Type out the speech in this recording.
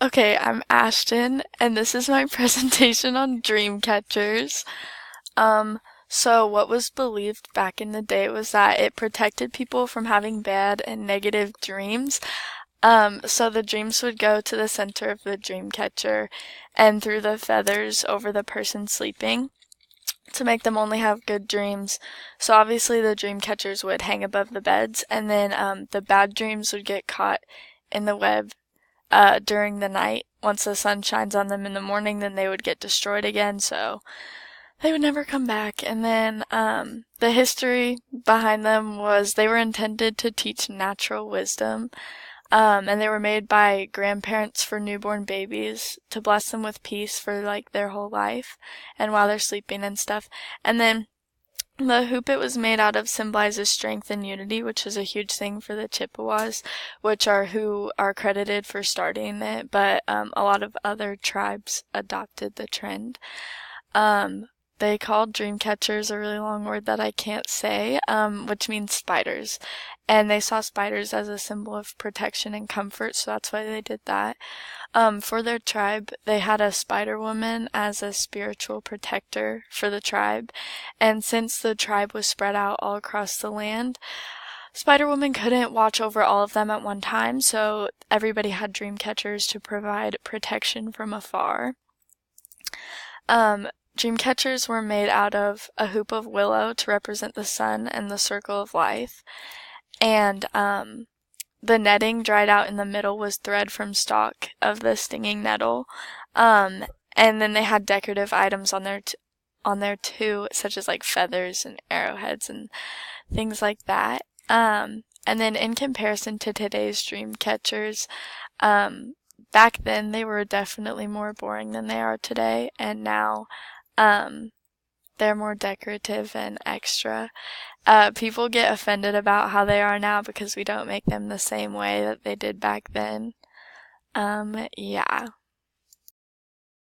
Okay, I'm Ashton, and this is my presentation on dreamcatchers. So what was believed back in the day was that it protected people from having bad and negative dreams. So the dreams would go to the center of the dreamcatcher and through the feathers over the person sleeping to make them only have good dreams. So obviously the dream catchers would hang above the beds, and then the bad dreams would get caught in the web during the night. Once the sun shines on them in the morning, then they would get destroyed again, so they would never come back. And then the history behind them was they were intended to teach natural wisdom. And they were made by grandparents for newborn babies to bless them with peace for like their whole life and while they're sleeping and stuff. And then the hoop it was made out of symbolizes strength and unity, which is a huge thing for the Chippewas, which are who are credited for starting it, but a lot of other tribes adopted the trend. They called dream catchers a really long word that I can't say, which means spiders. And they saw spiders as a symbol of protection and comfort, so that's why they did that. For their tribe, they had a spider woman as a spiritual protector for the tribe. And since the tribe was spread out all across the land, Spider Woman couldn't watch over all of them at one time, so everybody had dream catchers to provide protection from afar. Dream catchers were made out of a hoop of willow to represent the sun and the circle of life. And the netting dried out in the middle was thread from stalk of the stinging nettle. And then they had decorative items on there too, such as like feathers and arrowheads and things like that. And then in comparison to today's dream catchers, back then they were definitely more boring than they are today, and now they're more decorative and extra. People get offended about how they are now because we don't make them the same way that they did back then. Yeah.